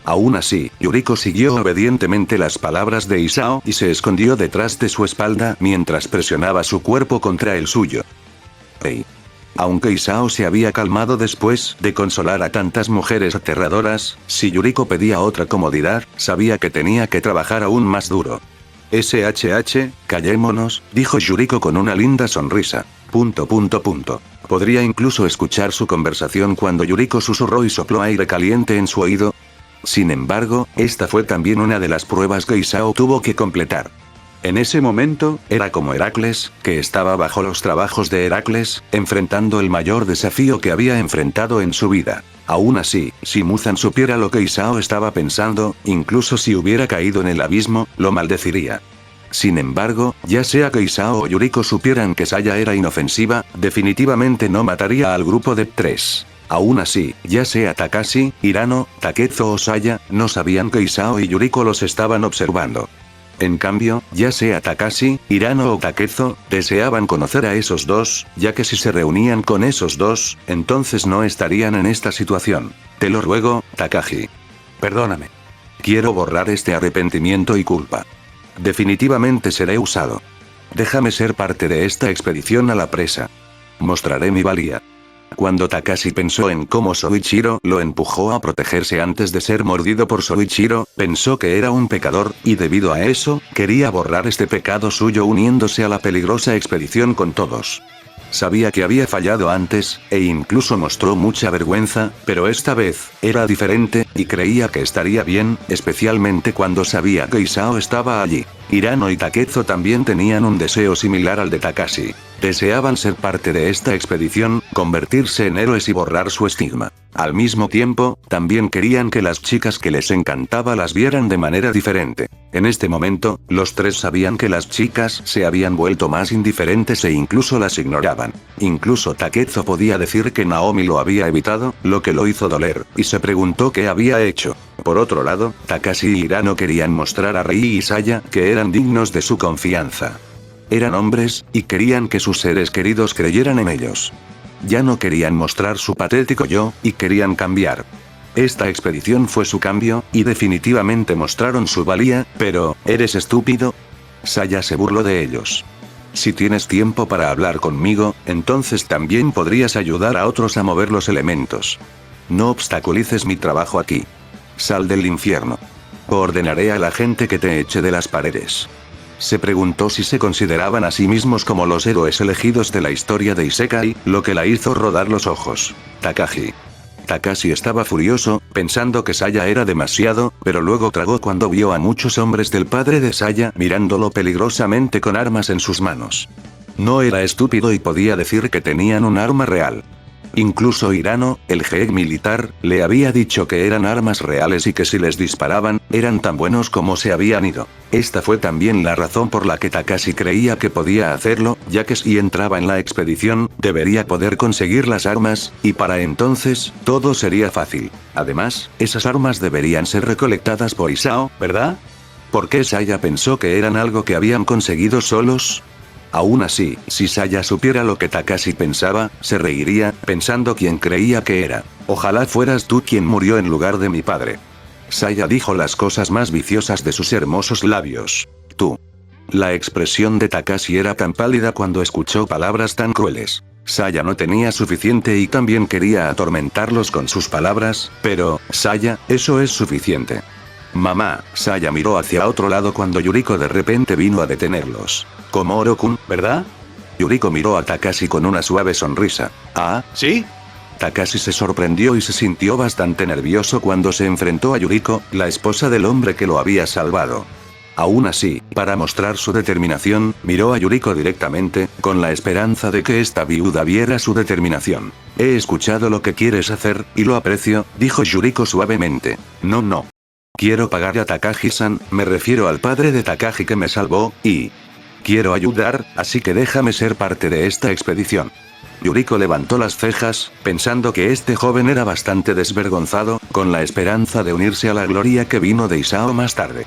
Aún así, Yuriko siguió obedientemente las palabras de Isao y se escondió detrás de su espalda mientras presionaba su cuerpo contra el suyo. Hey. Aunque Isao se había calmado después de consolar a tantas mujeres aterradoras, si Yuriko pedía otra comodidad, sabía que tenía que trabajar aún más duro. SHH, callémonos, dijo Yuriko con una linda sonrisa. Podría incluso escuchar su conversación cuando Yuriko susurró y sopló aire caliente en su oído. Sin embargo, esta fue también una de las pruebas que Isao tuvo que completar. En ese momento, era como Heracles, que estaba bajo los trabajos de Heracles, enfrentando el mayor desafío que había enfrentado en su vida. Aún así, si Muzan supiera lo que Isao estaba pensando, incluso si hubiera caído en el abismo, lo maldeciría. Sin embargo, ya sea que Isao o Yuriko supieran que Saya era inofensiva, definitivamente no mataría al grupo de 3. Aún así, ya sea Takashi, Hirano, Takezo o Saya, no sabían que Isao y Yuriko los estaban observando. En cambio, ya sea Takashi, Hirano o Takezo, deseaban conocer a esos dos, ya que si se reunían con esos dos, entonces no estarían en esta situación. Te lo ruego, Takashi. Perdóname. Quiero borrar este arrepentimiento y culpa. Definitivamente seré usado. Déjame ser parte de esta expedición a la presa. Mostraré mi valía. Cuando Takashi pensó en cómo Soichiro lo empujó a protegerse antes de ser mordido por Soichiro, pensó que era un pecador, y debido a eso, quería borrar este pecado suyo uniéndose a la peligrosa expedición con todos. Sabía que había fallado antes, e incluso mostró mucha vergüenza, pero esta vez, era diferente, y creía que estaría bien, especialmente cuando sabía que Isao estaba allí. Hirano y Takezo también tenían un deseo similar al de Takashi. Deseaban ser parte de esta expedición, convertirse en héroes y borrar su estigma. Al mismo tiempo, también querían que las chicas que les encantaba las vieran de manera diferente. En este momento, los tres sabían que las chicas se habían vuelto más indiferentes e incluso las ignoraban. Incluso Takezo podía decir que Naomi lo había evitado, lo que lo hizo doler, y se preguntó qué había hecho. Por otro lado, Takashi y Hirano querían mostrar a Rei y Saya que eran dignos de su confianza. Eran hombres, y querían que sus seres queridos creyeran en ellos. Ya no querían mostrar su patético yo, y querían cambiar. Esta expedición fue su cambio, y definitivamente mostraron su valía, pero, ¿eres estúpido? Saya se burló de ellos. Si tienes tiempo para hablar conmigo, entonces también podrías ayudar a otros a mover los elementos. No obstaculices mi trabajo aquí. Sal del infierno. Ordenaré a la gente que te eche de las paredes. Se preguntó si se consideraban a sí mismos como los héroes elegidos de la historia de Isekai, lo que la hizo rodar los ojos. Takashi estaba furioso, pensando que Saya era demasiado, pero luego tragó cuando vio a muchos hombres del padre de Saya mirándolo peligrosamente con armas en sus manos. No era estúpido y podía decir que tenían un arma real. Incluso Hirano, el jeque militar, le había dicho que eran armas reales y que si les disparaban, eran tan buenos como se habían ido. Esta fue también la razón por la que Takashi creía que podía hacerlo, ya que si entraba en la expedición, debería poder conseguir las armas, y para entonces, todo sería fácil. Además, esas armas deberían ser recolectadas por Isao, ¿verdad? ¿Por qué Saya pensó que eran algo que habían conseguido solos? Aún así, si Saya supiera lo que Takashi pensaba, se reiría, pensando quién creía que era. Ojalá fueras tú quien murió en lugar de mi padre. Saya dijo las cosas más viciosas de sus hermosos labios. Tú. La expresión de Takashi era tan pálida cuando escuchó palabras tan crueles. Saya no tenía suficiente y también quería atormentarlos con sus palabras, pero, Saya, eso es suficiente. Mamá, Saya miró hacia otro lado cuando Yuriko de repente vino a detenerlos. Komoro-kun, ¿verdad? Yuriko miró a Takashi con una suave sonrisa. ¿Ah, sí? Takashi se sorprendió y se sintió bastante nervioso cuando se enfrentó a Yuriko, la esposa del hombre que lo había salvado. Aún así, para mostrar su determinación, miró a Yuriko directamente, con la esperanza de que esta viuda viera su determinación. He escuchado lo que quieres hacer, y lo aprecio, dijo Yuriko suavemente. No. Quiero pagar a Takagi-san, me refiero al padre de Takagi que me salvó, y... quiero ayudar, así que déjame ser parte de esta expedición. Yuriko levantó las cejas, pensando que este joven era bastante desvergonzado, con la esperanza de unirse a la gloria que vino de Isao más tarde.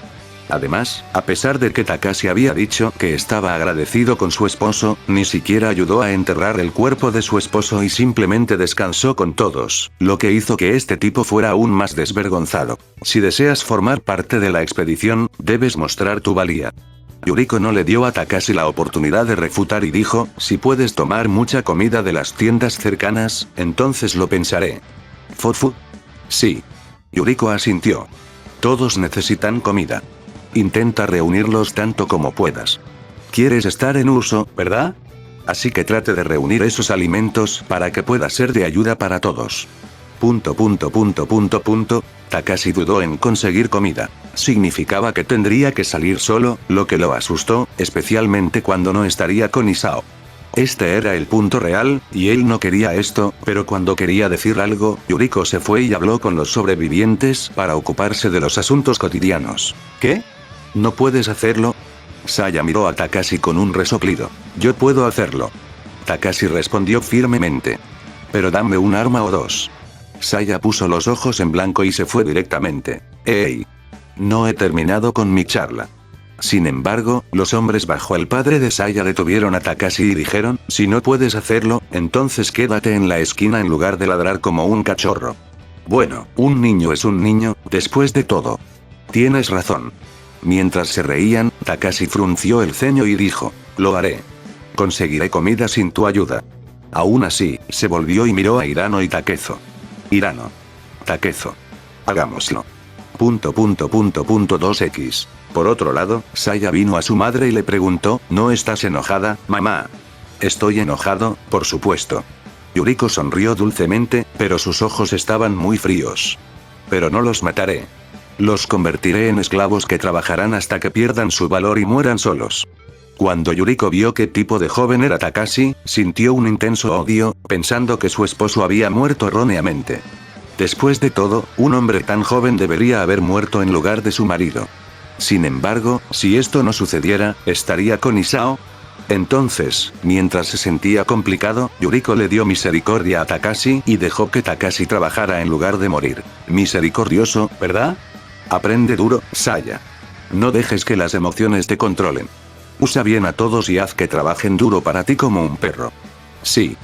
Además, a pesar de que Takashi había dicho que estaba agradecido con su esposo, ni siquiera ayudó a enterrar el cuerpo de su esposo y simplemente descansó con todos, lo que hizo que este tipo fuera aún más desvergonzado. Si deseas formar parte de la expedición, debes mostrar tu valía. Yuriko no le dio a Takashi la oportunidad de refutar y dijo, si puedes tomar mucha comida de las tiendas cercanas, entonces lo pensaré. ¿Fofu? Sí. Yuriko asintió. Todos necesitan comida. Intenta reunirlos tanto como puedas. Quieres estar en uso, ¿verdad? Así que trate de reunir esos alimentos para que pueda ser de ayuda para todos. Takashi dudó en conseguir comida. Significaba que tendría que salir solo, lo que lo asustó, especialmente cuando no estaría con Isao. Este era el punto real, y él no quería esto, pero cuando quería decir algo, Yuriko se fue y habló con los sobrevivientes para ocuparse de los asuntos cotidianos. ¿Qué? ¿No puedes hacerlo? Saya miró a Takashi con un resoplido. Yo puedo hacerlo. Takashi respondió firmemente. Pero dame un arma o dos. Saya puso los ojos en blanco y se fue directamente. ¡Ey! No he terminado con mi charla. Sin embargo, los hombres bajo el padre de Saya detuvieron a Takashi y dijeron, si no puedes hacerlo, entonces quédate en la esquina en lugar de ladrar como un cachorro. Bueno, un niño es un niño, después de todo. Tienes razón. Mientras se reían, Takashi frunció el ceño y dijo, lo haré. Conseguiré comida sin tu ayuda. Aún así, se volvió y miró a Hirano y Takezo. Hirano. Takezo. Hagámoslo. 2x. Por otro lado, Saya vino a su madre y le preguntó, ¿no estás enojada, mamá? Estoy enojado, por supuesto. Yuriko sonrió dulcemente, pero sus ojos estaban muy fríos. Pero no los mataré. Los convertiré en esclavos que trabajarán hasta que pierdan su valor y mueran solos. Cuando Yuriko vio qué tipo de joven era Takashi, sintió un intenso odio, pensando que su esposo había muerto erróneamente. Después de todo, un hombre tan joven debería haber muerto en lugar de su marido. Sin embargo, si esto no sucediera, ¿estaría con Isao? Entonces, mientras se sentía complicado, Yuriko le dio misericordia a Takashi y dejó que Takashi trabajara en lugar de morir. Misericordioso, ¿verdad? Aprende duro, Saya. No dejes que las emociones te controlen. Usa bien a todos y haz que trabajen duro para ti como un perro. Sí.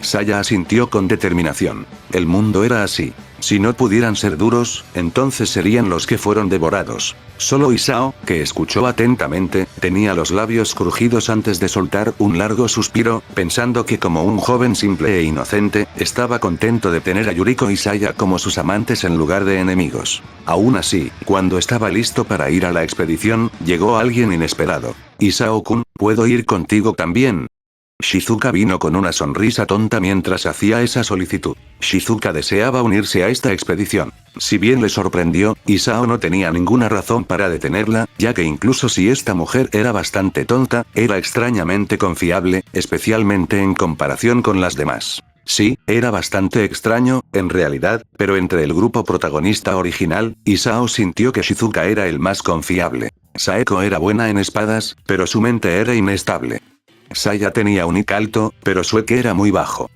Saya asintió con determinación. El mundo era así. Si no pudieran ser duros, entonces serían los que fueron devorados. Solo Isao, que escuchó atentamente, tenía los labios crujidos antes de soltar un largo suspiro, pensando que como un joven simple e inocente, estaba contento de tener a Yuriko y Saya como sus amantes en lugar de enemigos. Aún así, cuando estaba listo para ir a la expedición, llegó alguien inesperado. Isao-kun, ¿puedo ir contigo también? Shizuka vino con una sonrisa tonta mientras hacía esa solicitud. Shizuka deseaba unirse a esta expedición. Si bien le sorprendió, Isao no tenía ninguna razón para detenerla, ya que incluso si esta mujer era bastante tonta, era extrañamente confiable, especialmente en comparación con las demás. Sí, era bastante extraño, en realidad, pero entre el grupo protagonista original, Isao sintió que Shizuka era el más confiable. Saeko era buena en espadas, pero su mente era inestable. Saya tenía un IQ alto, pero su EQ era muy bajo.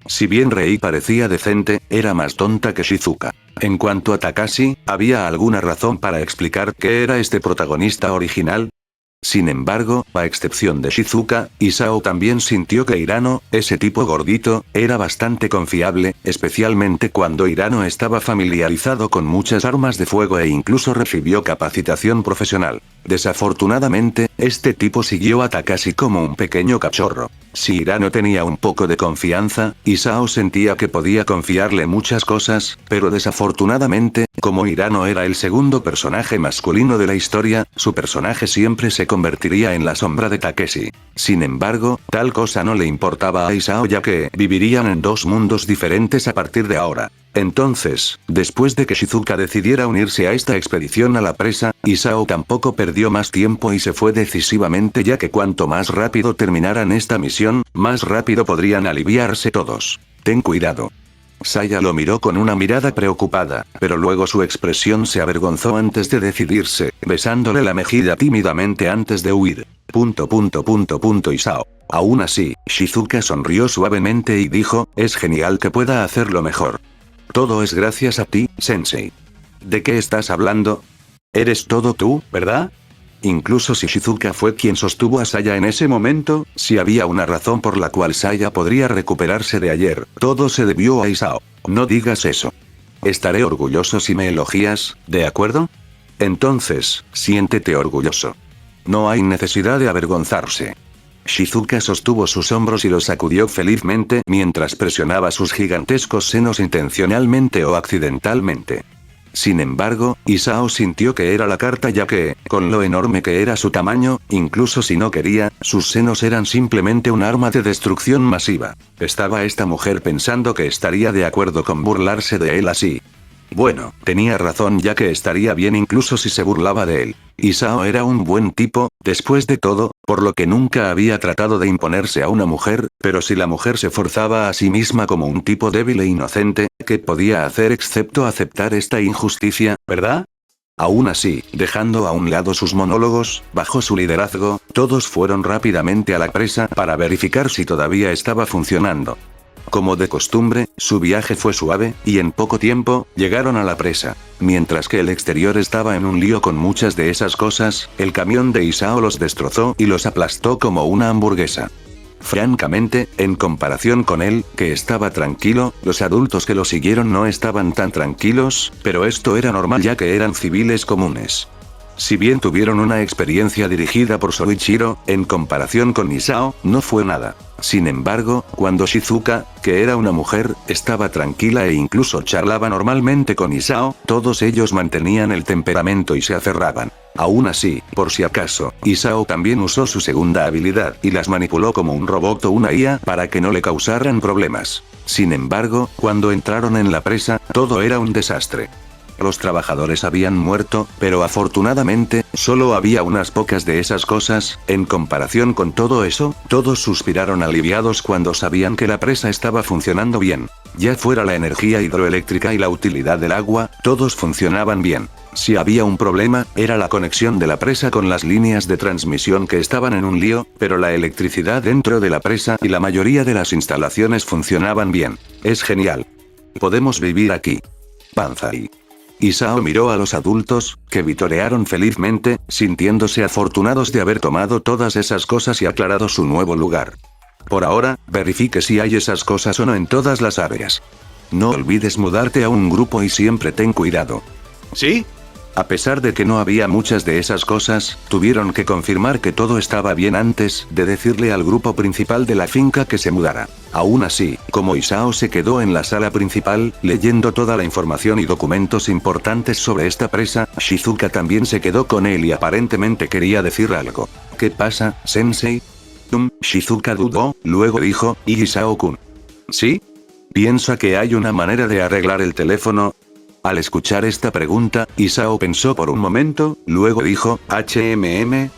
Si bien Rei parecía decente, era más tonta que Shizuka. En cuanto a Takashi, ¿había alguna razón para explicar qué era este protagonista original? Sin embargo, a excepción de Shizuka, Isao también sintió que Hirano, ese tipo gordito, era bastante confiable, especialmente cuando Hirano estaba familiarizado con muchas armas de fuego e incluso recibió capacitación profesional. Desafortunadamente, este tipo siguió a Takashi como un pequeño cachorro. Si Hirano tenía un poco de confianza, Isao sentía que podía confiarle muchas cosas, pero desafortunadamente, como Hirano era el segundo personaje masculino de la historia, su personaje siempre se convertiría en la sombra de Takeshi. Sin embargo, tal cosa no le importaba a Isao ya que vivirían en dos mundos diferentes a partir de ahora. Entonces, después de que Shizuka decidiera unirse a esta expedición a la presa, Isao tampoco perdió más tiempo y se fue decisivamente, ya que cuanto más rápido terminaran esta misión, más rápido podrían aliviarse todos. Ten cuidado. Saya lo miró con una mirada preocupada, pero luego su expresión se avergonzó antes de decidirse, besándole la mejilla tímidamente antes de huir. Isao. Aún así, Shizuka sonrió suavemente y dijo, es genial que pueda hacerlo mejor. Todo es gracias a ti, Sensei. ¿De qué estás hablando? Eres todo tú, ¿verdad? Incluso si Shizuka fue quien sostuvo a Saya en ese momento, si había una razón por la cual Saya podría recuperarse de ayer, todo se debió a Isao. No digas eso. Estaré orgulloso si me elogias, ¿de acuerdo? Entonces, siéntete orgulloso. No hay necesidad de avergonzarse. Shizuka sostuvo sus hombros y los sacudió felizmente mientras presionaba sus gigantescos senos intencionalmente o accidentalmente. Sin embargo, Isao sintió que era la carta, ya que, con lo enorme que era su tamaño, incluso si no quería, sus senos eran simplemente un arma de destrucción masiva. ¿Estaba esta mujer pensando que estaría de acuerdo con burlarse de él así? Bueno, tenía razón, ya que estaría bien incluso si se burlaba de él. Isao era un buen tipo, después de todo, por lo que nunca había tratado de imponerse a una mujer, pero si la mujer se forzaba a sí misma como un tipo débil e inocente, ¿qué podía hacer excepto aceptar esta injusticia, verdad? Aún así, dejando a un lado sus monólogos, bajo su liderazgo, todos fueron rápidamente a la presa para verificar si todavía estaba funcionando. Como de costumbre, su viaje fue suave, y en poco tiempo, llegaron a la presa. Mientras que el exterior estaba en un lío con muchas de esas cosas, el camión de Isao los destrozó y los aplastó como una hamburguesa. Francamente, en comparación con él, que estaba tranquilo, los adultos que lo siguieron no estaban tan tranquilos, pero esto era normal ya que eran civiles comunes. Si bien tuvieron una experiencia dirigida por Soichiro, en comparación con Isao, no fue nada. Sin embargo, cuando Shizuka, que era una mujer, estaba tranquila e incluso charlaba normalmente con Isao, todos ellos mantenían el temperamento y se aferraban. Aún así, por si acaso, Isao también usó su segunda habilidad y las manipuló como un robot o una IA para que no le causaran problemas. Sin embargo, cuando entraron en la presa, todo era un desastre. Los trabajadores habían muerto, pero afortunadamente, solo había unas pocas de esas cosas. En comparación con todo eso, todos suspiraron aliviados cuando sabían que la presa estaba funcionando bien. Ya fuera la energía hidroeléctrica y la utilidad del agua, todos funcionaban bien. Si había un problema, era la conexión de la presa con las líneas de transmisión que estaban en un lío, pero la electricidad dentro de la presa y la mayoría de las instalaciones funcionaban bien. Es genial. Podemos vivir aquí. Banzai. Isao miró a los adultos, que vitorearon felizmente, sintiéndose afortunados de haber tomado todas esas cosas y aclarado su nuevo lugar. Por ahora, verifique si hay esas cosas o no en todas las áreas. No olvides mudarte a un grupo y siempre ten cuidado. ¿Sí? A pesar de que no había muchas de esas cosas, tuvieron que confirmar que todo estaba bien antes de decirle al grupo principal de la finca que se mudara. Aún así, como Isao se quedó en la sala principal, leyendo toda la información y documentos importantes sobre esta presa, Shizuka también se quedó con él y aparentemente quería decir algo. ¿Qué pasa, Sensei? Shizuka dudó, luego dijo, ¿y Isao-kun? ¿Sí? ¿Piensa que hay una manera de arreglar el teléfono? Al escuchar esta pregunta, Isao pensó por un momento, luego dijo,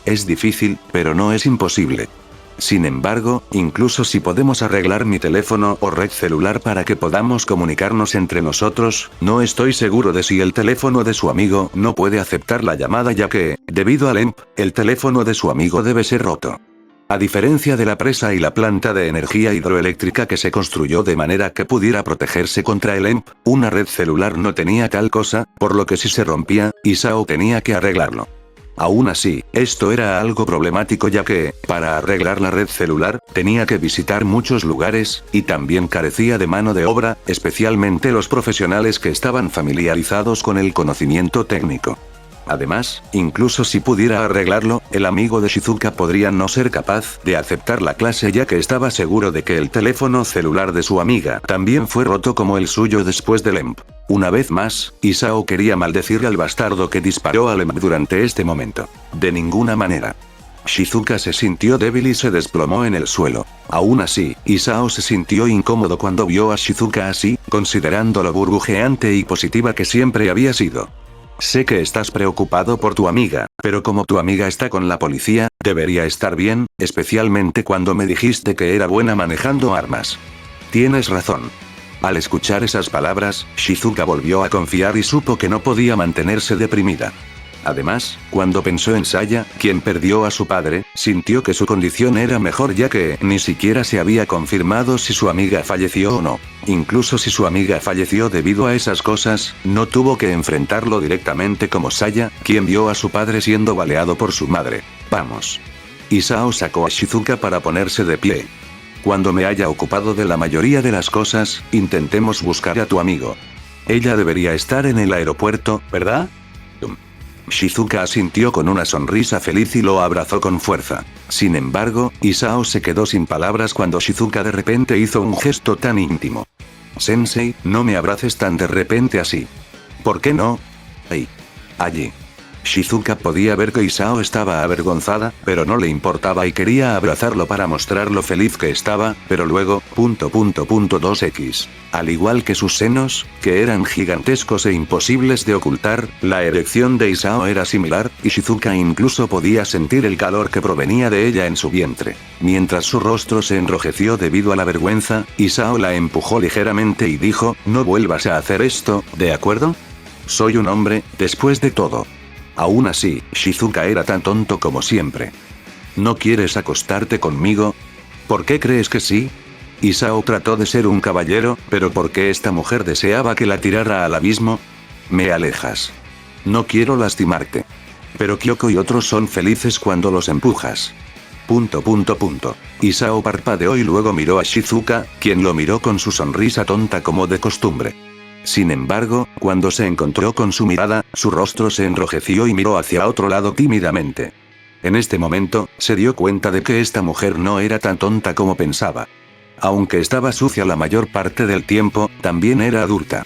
es difícil, pero no es imposible. Sin embargo, incluso si podemos arreglar mi teléfono o red celular para que podamos comunicarnos entre nosotros, no estoy seguro de si el teléfono de su amigo no puede aceptar la llamada, ya que, debido al EMP, el teléfono de su amigo debe ser roto. A diferencia de la presa y la planta de energía hidroeléctrica que se construyó de manera que pudiera protegerse contra el EMP, una red celular no tenía tal cosa, por lo que si se rompía, Isao tenía que arreglarlo. Aún así, esto era algo problemático, ya que, para arreglar la red celular, tenía que visitar muchos lugares, y también carecía de mano de obra, especialmente los profesionales que estaban familiarizados con el conocimiento técnico. Además, incluso si pudiera arreglarlo, el amigo de Shizuka podría no ser capaz de aceptar la clase, ya que estaba seguro de que el teléfono celular de su amiga también fue roto como el suyo después del EMP. Una vez más, Isao quería maldecir al bastardo que disparó al EMP durante este momento. De ninguna manera. Shizuka se sintió débil y se desplomó en el suelo. Aún así, Isao se sintió incómodo cuando vio a Shizuka así, considerando lo burbujeante y positiva que siempre había sido. Sé que estás preocupado por tu amiga, pero como tu amiga está con la policía, debería estar bien, especialmente cuando me dijiste que era buena manejando armas. Tienes razón. Al escuchar esas palabras, Shizuka volvió a confiar y supo que no podía mantenerse deprimida. Además, cuando pensó en Saya, quien perdió a su padre, sintió que su condición era mejor ya que ni siquiera se había confirmado si su amiga falleció o no. Incluso si su amiga falleció debido a esas cosas, no tuvo que enfrentarlo directamente como Saya, quien vio a su padre siendo baleado por su madre. Vamos. Isao sacó a Shizuka para ponerse de pie. Cuando me haya ocupado de la mayoría de las cosas, intentemos buscar a tu amigo. Ella debería estar en el aeropuerto, ¿verdad? Shizuka asintió con una sonrisa feliz y lo abrazó con fuerza. Sin embargo, Isao se quedó sin palabras cuando Shizuka de repente hizo un gesto tan íntimo. Sensei, no me abraces tan de repente así. ¿Por qué no? Ahí. Allí. Shizuka podía ver que Isao estaba avergonzada, pero no le importaba y quería abrazarlo para mostrar lo feliz que estaba, pero luego, 2x. Al igual que sus senos, que eran gigantescos e imposibles de ocultar, la erección de Isao era similar, y Shizuka incluso podía sentir el calor que provenía de ella en su vientre. Mientras su rostro se enrojeció debido a la vergüenza, Isao la empujó ligeramente y dijo, no vuelvas a hacer esto, ¿de acuerdo? Soy un hombre, después de todo. Aún así, Shizuka era tan tonto como siempre. ¿No quieres acostarte conmigo? ¿Por qué crees que sí? Isao trató de ser un caballero, pero ¿por qué esta mujer deseaba que la tirara al abismo? Me alejas. No quiero lastimarte. Pero Kyoko y otros son felices cuando los empujas. Isao parpadeó y luego miró a Shizuka, quien lo miró con su sonrisa tonta como de costumbre. Sin embargo, cuando se encontró con su mirada, su rostro se enrojeció y miró hacia otro lado tímidamente. En este momento, se dio cuenta de que esta mujer no era tan tonta como pensaba. Aunque estaba sucia la mayor parte del tiempo, también era adulta.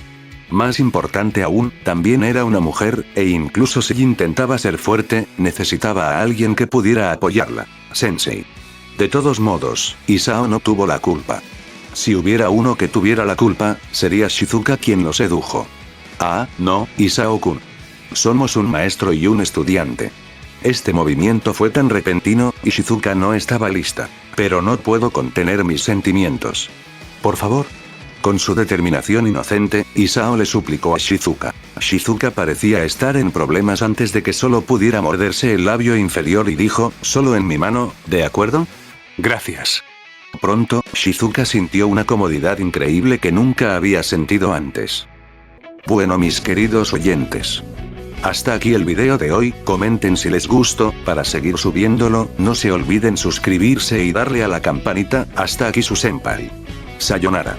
Más importante aún, también era una mujer, e incluso si intentaba ser fuerte, necesitaba a alguien que pudiera apoyarla. Sensei. De todos modos, Isao no tuvo la culpa. Si hubiera uno que tuviera la culpa, sería Shizuka quien lo sedujo. Ah, no, Isao-kun. Somos un maestro y un estudiante. Este movimiento fue tan repentino, y Shizuka no estaba lista. Pero no puedo contener mis sentimientos. Por favor. Con su determinación inocente, Isao le suplicó a Shizuka. Shizuka parecía estar en problemas antes de que solo pudiera morderse el labio inferior y dijo, solo en mi mano, ¿de acuerdo? Gracias. Pronto, Shizuka sintió una comodidad increíble que nunca había sentido antes. Bueno mis queridos oyentes. Hasta aquí el video de hoy, comenten si les gustó, para seguir subiéndolo, no se olviden suscribirse y darle a la campanita, hasta aquí su senpai. Sayonara.